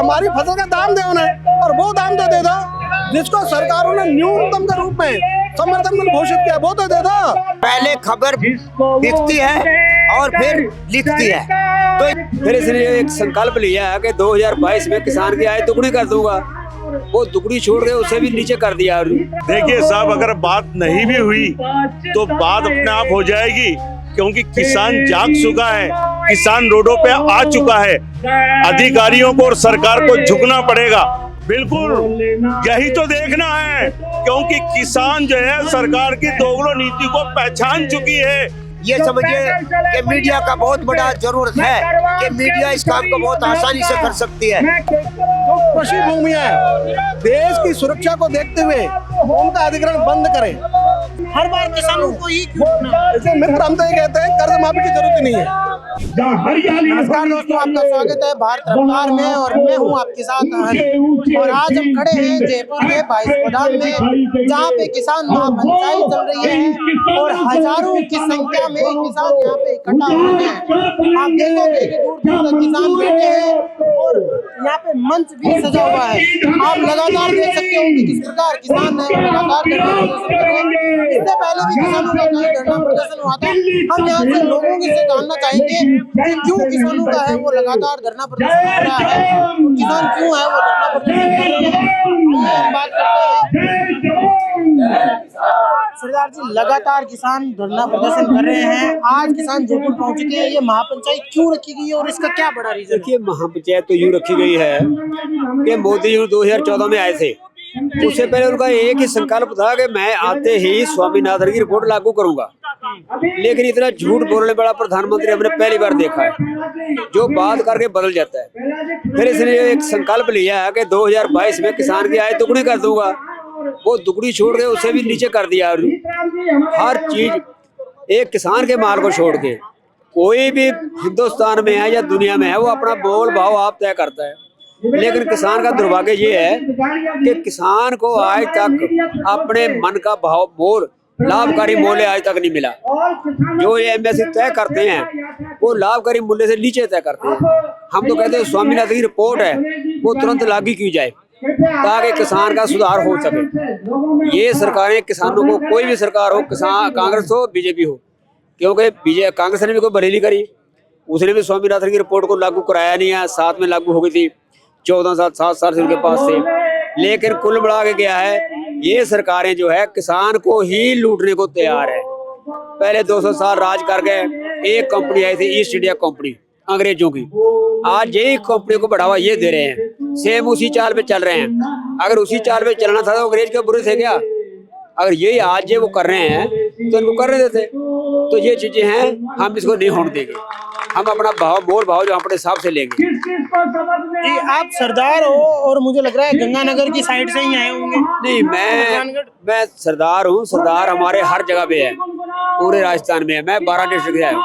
हमारी फसल का दाम दे उन्हें, और वो दाम तो दे दो जिसको सरकारों ने न्यूनतम के रूप में समर्थन मूल्य घोषित किया, वो तो दे दो। पहले खबर दिखती है और फिर लिखती है, तो फिर इसने एक संकल्प लिया है कि 2022 में किसान की आय दुगनी कर दूंगा। वो दुगनी छोड़ के उसे भी नीचे कर दिया। देखिए साहब, अगर बात नहीं भी हुई तो बात अपने आप हो जाएगी, क्योंकि किसान जाग चुका है, किसान रोडों पे आ चुका है। अधिकारियों को और सरकार को झुकना पड़ेगा। बिल्कुल यही तो देखना है, क्योंकि किसान जो है सरकार की दोगलो नीति को पहचान चुकी है। ये समझिए कि मीडिया का बहुत बड़ा जरूरत है कि मीडिया इस काम को बहुत आसानी से कर सकती है। जो कृषि भूमिया है, देश की सुरक्षा को देखते हुए उनका अधिग्रहण बंद करें। हर बार किसानों को ही इसलिए मित्र हम तो ये कहते हैं, कर्ज माफी की जरूरत ही नहीं है। नमस्कार दोस्तों, आपका स्वागत है भारत रफ्तार में और मैं हूं आपके साथ हरी। और आज हम खड़े हैं जयपुर के 22 गोदाम में, जहां पे किसान महापंचायत चल रही है और हजारों की संख्या में किसान यहां पे इकट्ठा हो रहे हैं। आप देखोगे कि दूर दूर तक किसान बैठे हैं और यहाँ पे मंच भी सजा हुआ है। आप लगातार देख सकते हो कि किस प्रकार किसान है लगातार धरना प्रदर्शन कर रहे हैं। इससे पहले भी किसानों का कहीं धरना प्रदर्शन हुआ था। हम यहाँ से लोगों से जानना चाहेंगे कि क्यों किसानों का है वो लगातार धरना प्रदर्शन हो रहा है, और किसान क्यों है वो धरना प्रदर्शन कर रहे हैं। हम बात करते हैं सरदार जी, लगातार किसान धरना प्रदर्शन कर रहे हैं। आज किसान जयपुर पहुंच चुके हैं। ये महापंचायत क्यों रखी गई है और इसका क्या बड़ा रीजन? देखिए, महापंचायत तो यूँ रखी गई है कि मोदी जी 2014 में आए थे। उससे पहले उनका एक ही संकल्प था कि मैं आते ही स्वामीनाथन की रिपोर्ट लागू करूंगा। लेकिन इतना झूठ बोलने वाला प्रधानमंत्री हमने पहली बार देखा है, जो बात करके बदल जाता है। फिर इसने एक संकल्प लिया है कि 2022 में किसान की आय दुगनी कर दूंगा। वो दुगनी छोड़ के उसे भी नीचे कर दिया। हर चीज एक किसान के माल को छोड़ के, कोई भी हिंदुस्तान में है या दुनिया में है, वो अपना बोल भाव आप तय करता है। लेकिन किसान का दुर्भाग्य ये है कि किसान को आज तक अपने मन का भाव मोल लाभकारी मूल्य आज तक नहीं मिला। जो ये एमएसपी तय करते हैं वो लाभकारी मूल्य से नीचे तय करते हैं। हम तो कहते हैं स्वामीनाथन की रिपोर्ट है वो तुरंत लागू की जाए ताकि किसान का सुधार हो सके। ये सरकारें किसानों को, कोई भी सरकार हो, किसान कांग्रेस हो बीजेपी हो, क्योंकि कांग्रेस ने भी कोई बरेली करी, उसने भी स्वामीनाथन की रिपोर्ट को लागू कराया नहीं है। साथ में लागू हो गई थी, 7 साल से उनके पास थे। लेकिन कुल मिला के क्या है, ये सरकारें जो है किसान को ही लूटने को तैयार है। पहले 200 साल राज कर गए। एक कंपनी आई थी ईस्ट इंडिया कंपनी अंग्रेजों की, आज यही कंपनी को बढ़ावा ये दे रहे हैं। सेम उसी चाल पे चल रहे हैं। अगर उसी चाल पे चलना था तो अंग्रेज के बुरे थे क्या? अगर यही आज ये वो कर रहे हैं तो इनको करने देते। तो ये चीजें हैं, हम इसको नहीं होने देंगे। हम अपना मोल भाव जो अपने हिसाब से लेंगे। जी, आप सरदार हो और मुझे लग रहा है गंगानगर की साइड से ही आए होंगे। नहीं, मैं सरदार हूँ। सरदार हमारे हर जगह पे है, पूरे राजस्थान में है। मैं 12 डिस्ट्रिक्ट से आया हूँ।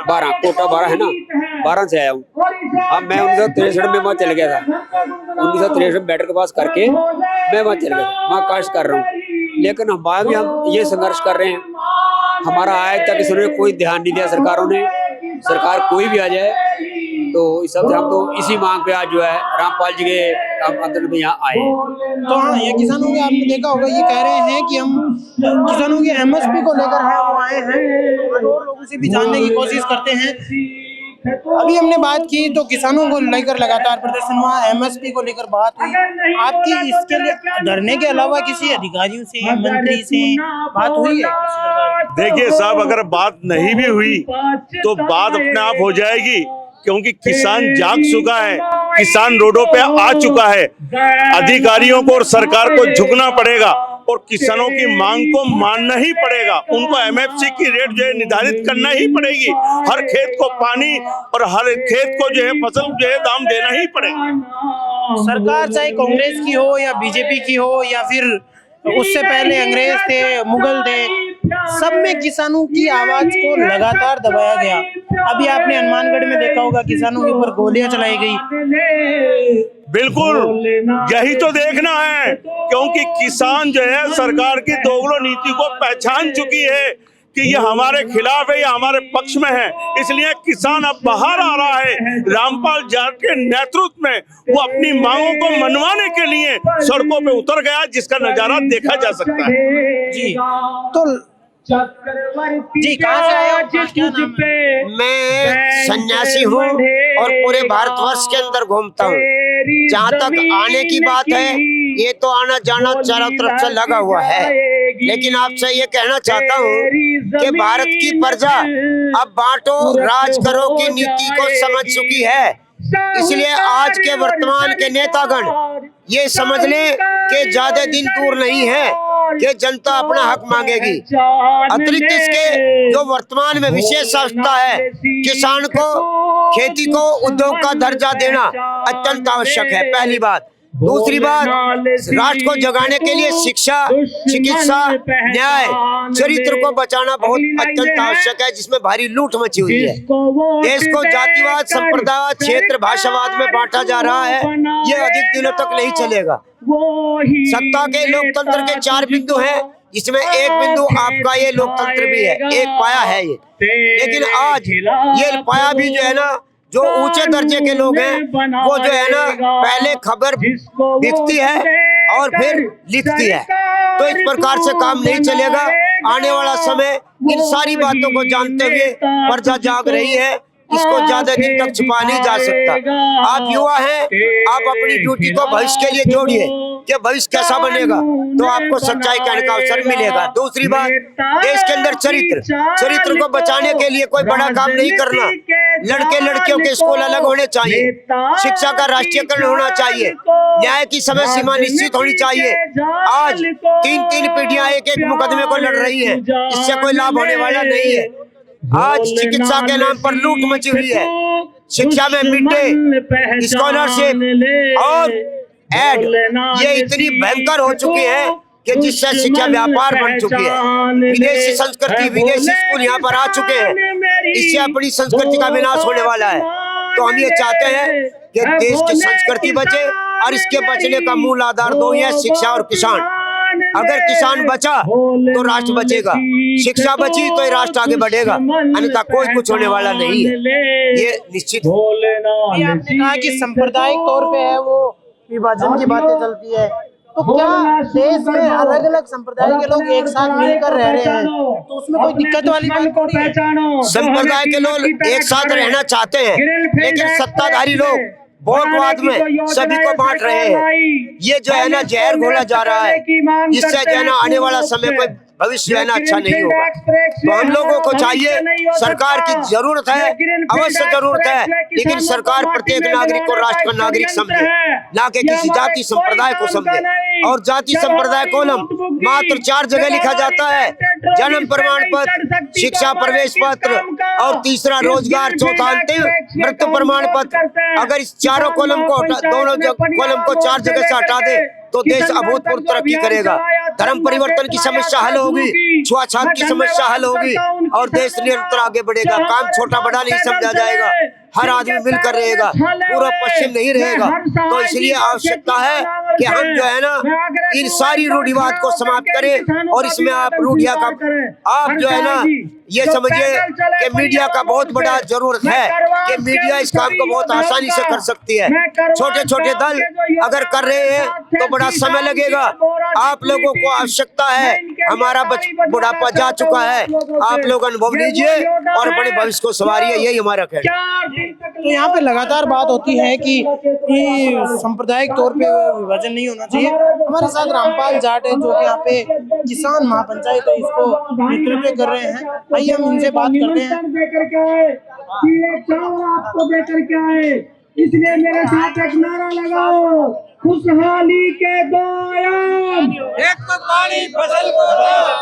12 कोटा 12 है ना, 12 से आया हूँ। अब मैं 1963 में वहाँ चल गया था। 1963 में बैटर के पास करके मैं वहाँ चल गया, वहाँ कास्ट कर रहा हूँ। लेकिन हम ये संघर्ष कर रहे हैं। हमारा आज तक इसने कोई ध्यान नहीं दिया सरकारों ने। सरकार कोई भी आ जाए तो इस सब से हम तो इसी मांग पे आज जो है रामपाल जी के आमंत्रण में यहाँ आए। तो हाँ, ये किसानों के आपने देखा होगा, ये कह रहे हैं कि हम किसानों की एमएसपी को लेकर है वो आए हैं और लोगों से भी जानने की कोशिश करते हैं। अभी हमने बात की तो किसानों को लेकर लगातार प्रदर्शन हुआ, एमएसपी को लेकर बात हुई। आपकी इसके लिए धरने के अलावा किसी अधिकारियों से, मंत्री से बात हुई है? देखिए साहब, अगर बात नहीं भी हुई तो बात अपने आप हो जाएगी, क्योंकि किसान जाग चुका है, किसान रोडों पे आ चुका है। अधिकारियों को और सरकार को झुकना पड़ेगा और किसानों की मांग को मानना ही पड़ेगा। उनको एमएसपी की रेट जो है निर्धारित करना ही पड़ेगी। हर खेत को पानी और हर खेत को जो है फसल जो है दाम देना ही पड़ेगा। सरकार चाहे कांग्रेस की हो या बीजेपी की हो या फिर उससे पहले अंग्रेज थे, मुगल थे, सब में किसानों की आवाज को लगातार दबाया गया। अभी आपने हनुमानगढ़ में देखा होगा, किसानों के ऊपर गोलियां चलाई गई। बिल्कुल यही तो देखना है, क्योंकि किसान जो है सरकार की दोगलो नीति को पहचान चुकी है। कि ये हमारे खिलाफ है या हमारे पक्ष में है। इसलिए किसान अब बाहर आ रहा है। रामपाल जाट के नेतृत्व में वो अपनी मांगों को मनवाने के लिए सड़कों पे उतर गया, जिसका नजारा देखा जा सकता है। जी तो जी कहाँ से आए हो? क्या नाम है? मैं सन्यासी हूँ और पूरे भारतवर्ष के अंदर घूमता हूँ। जहाँ तक आने की बात है, ये तो आना जाना चारों तरफ से लगा हुआ है, लेकिन आपसे ये कहना चाहता हूँ कि भारत की प्रजा अब बांटो राज करो की नीति को समझ चुकी है। इसलिए आज के वर्तमान के नेतागण ये समझ लें कि ज्यादा दिन दूर नहीं है कि जनता अपना हक मांगेगी। अतिरिक्त इसके जो वर्तमान में विशेष अवस्था है, किसान को खेती को उद्योग का दर्जा देना अत्यंत आवश्यक है, पहली बात। दूसरी बात, राष्ट्र को जगाने के लिए शिक्षा, चिकित्सा, न्याय, चरित्र को बचाना बहुत अत्यंत आवश्यक है, जिसमें भारी लूट मची हुई है। देश को जातिवाद, संप्रदायवाद, क्षेत्र, भाषावाद में बांटा जा रहा है। ये अधिक दिनों तक नहीं चलेगा। सत्ता के लोकतंत्र के 4 बिंदु हैं, इसमें एक बिंदु आपका ये लोकतंत्र भी है, एक पाया है ये। लेकिन आज ये पाया भी जो है ना, जो ऊंचे दर्जे के लोग हैं वो जो है ना, पहले खबर लिखती है और फिर लिखती है, तो इस प्रकार से काम नहीं चलेगा। आने वाला समय इन सारी बातों को जानते हुए प्रजा जाग रही है, इसको ज्यादा दिन तक छुपा नहीं जा सकता। आप युवा हैं, आप अपनी ड्यूटी को भविष्य के लिए जोड़िए कि भविष्य कैसा बनेगा, तो आपको सच्चाई कहने का अवसर मिलेगा। दूसरी बात, देश के अंदर चरित्र को बचाने के लिए कोई बड़ा काम नहीं करना। लड़के लड़कियों के स्कूल अलग होने चाहिए, शिक्षा का राष्ट्रीयकरण होना चाहिए, न्याय की समय सीमा निश्चित होनी चाहिए। आज 3-3 पीढ़ियां एक मुकदमे को लड़ रही है, इससे कोई लाभ होने वाला नहीं है। आज चिकित्सा के नाम पर लूट मची हुई है। शिक्षा में मिड डे, स्कॉलरशिप और एड, ये इतनी भयंकर हो चुकी है कि जिससे शिक्षा व्यापार बन चुकी है। विदेशी संस्कृति, विदेशी स्कूल यहाँ पर आ चुके हैं, इससे अपनी संस्कृति का विनाश होने वाला है। तो हम ये चाहते हैं कि देश की संस्कृति बचे, और इसके बचने का मूल आधार 2 ही है, शिक्षा और किसान। अगर किसान बचा तो राष्ट्र बचेगा, शिक्षा बची तो राष्ट्र आगे बढ़ेगा, अन्यथा कोई कुछ होने वाला नहीं है, ये निश्चित है। आपने कहा कि सांप्रदायिक तौर पे है वो विभाजन की बातें चलती है, तो क्या देश में अलग अलग संप्रदाय के लोग एक साथ मिलकर रह रहे हैं, तो उसमें कोई दिक्कत वाली बात थोड़ी है? संप्रदाय के लोग एक साथ रहना चाहते हैं, लेकिन सत्ताधारी लोग बहुत्ववाद में सभी को बांट रहे हैं। ये जो है ना, जहर घोला जा रहा है, इससे जो है ना आने वाला समय कोई भविष्य है ना अच्छा नहीं होगा। तो हम लोगों को चाहिए, सरकार की जरूरत है, अवश्य जरूरत है, लेकिन सरकार प्रत्येक नागरिक को राष्ट्र का नागरिक समझे, ना कि किसी जाति संप्रदाय को समझे। और जाति संप्रदाय कॉलम मात्र 4 जगह लिखा जाता है, जन्म प्रमाण पत्र, शिक्षा प्रवेश पत्र, और तीसरा रोजगार, चौथा अंतिम मृत्यु प्रमाण पत्र। अगर इस चारों कॉलम को दोनों कॉलम को 4 जगह से हटा दे तो देश अभूतपूर्व तरक्की करेगा। धर्म परिवर्तन की समस्या हल होगी, छुआछूत की समस्या हल होगी, और देश निरंतर आगे बढ़ेगा। काम छोटा बड़ा नहीं समझा जाएगा, हर आदमी मिलकर रहेगा, पूर्व पश्चिम नहीं रहेगा। तो इसलिए आवश्यकता है कि हम जो है ना, इन सारी रूढ़िवाद को समाप्त करें, और इसमें आप रूढ़िया का आप जो है ना, ये समझिए कि मीडिया का बहुत बड़ा जरूरत है, कि मीडिया इस काम को बहुत आसानी से कर सकती है। छोटे छोटे दल अगर कर रहे हैं तो बड़ा समय लगेगा। आप लोगों को आवश्यकता है, हमारा बुढ़ापा जा चुका है, आप लोग अनुभव लीजिए और अपने भविष्य को संवारिए, यही हमारा कहना है। तो यहाँ पे लगातार बात होती है कि सांप्रदायिक तौर पे विभाजन नहीं होना चाहिए। हमारे साथ रामपाल जाट है, जो कि यहाँ पे किसान महापंचायत है, इसको नेतृत्व कर रहे हैं। आइए हम इनसे बात करते हैं। आपको देकर के आए, इसलिए मेरे साथ एक नारा लगाओ, खुशहाली के 2 आयाम, एक पानी फसल को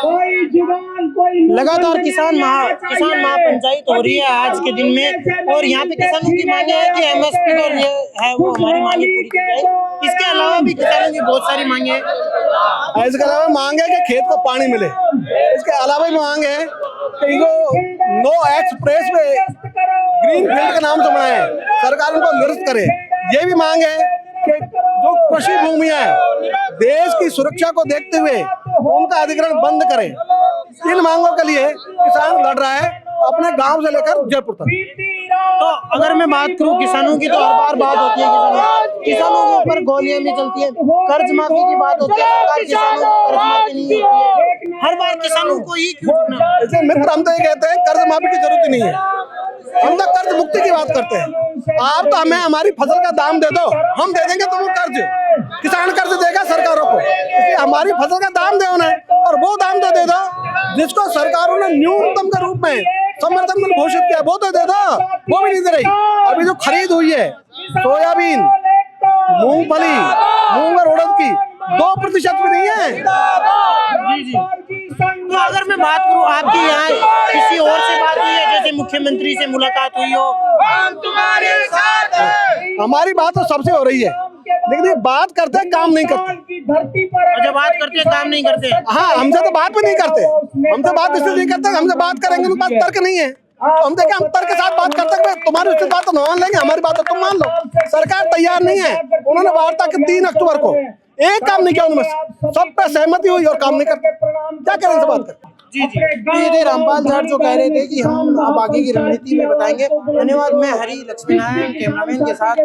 कोई जुबान कोई। लगातार किसान महापंचायत हो रही है आज के दिन में, और यहाँ पे किसानों की मांगे है कि MSP को है वो हमारी मांगे पूरी की जाए। इसके अलावा भी किसानों की बहुत सारी मांगे हैं। इसके अलावा मांग है कि खेत को पानी मिले, इसके अलावा भी मांग है कि नो एक्सप्रेस पे ग्रीन फील्ड का नाम से बनाए, सरकार उनको निरस्त करे। ये भी मांग है कि जो कृषि भूमियां है, देश की सुरक्षा को देखते हुए उनका अधिग्रहण बंद करें। इन मांगों के लिए किसान लड़ रहा है अपने गांव से लेकर जयपुर तक। तो अगर मैं बात करूं किसानों की, तो हर बार बात होती है किसानों के ऊपर गोलियां भी चलती है, कर्ज माफी की बात होती है, सरकार किसानों को कर्ज माफी नहीं होती है, हर बार किसानों को ही क्यों चुनना? इसलिए मित्र हम तो ये कहते हैं कर्ज माफी की जरूरत ही नहीं है, हम तो कर्ज मुक्ति की बात करते हैं। आप तो हमें हमारी फसल का दाम दे दो, हम दे देंगे तुमको कर्ज। किसान कर्ज देगा सरकारों को, इसलिए हमारी फसल का दाम दे उन्हें, और वो दाम तो दे दो जिसको सरकारों ने न्यूनतम के रूप में समर्थन मूल्य घोषित किया, वो तो दे दो, वो भी नहीं दे रही। अभी जो खरीद हुई है सोयाबीन, मूंगफली, मूंग और उड़द की 2% भी नहीं है। जी जी। तो अगर मैं बात करूं, आपके यहाँ किसी और से बात हुई है, जैसे मुख्यमंत्री से मुलाकात हुई हो? हम तुम्हारे साथ हैं। हमारी बात तो सबसे हो रही है, लेकिन ये बात करते हैं काम नहीं करते। अच्छा, बात करते हैं काम नहीं करते। हाँ, हमसे तो बात भी नहीं करते, हमसे बात इसलिए नहीं करते, हमसे बात करेंगे तो बात तर्क नहीं है। तो हम देखें, हम तर्क के साथ बात करते हैं, तुम्हारी उचित बात तो मान लेंगे, हमारी बात तो तुम मान लो। सरकार तैयार नहीं है। उन्होंने वार्ता की 3 अक्टूबर को, एक काम नहीं किया उनमें, सब पे सहमति हुई और काम नहीं करते। क्या करें इनसे बात कर? जी जी। ये थे रामपाल जाट जो कह रहे थे कि हम अब आगे की रणनीति में बताएंगे। धन्यवाद। मैं हरी लक्ष्मीनारायण कैमरामैन के साथ।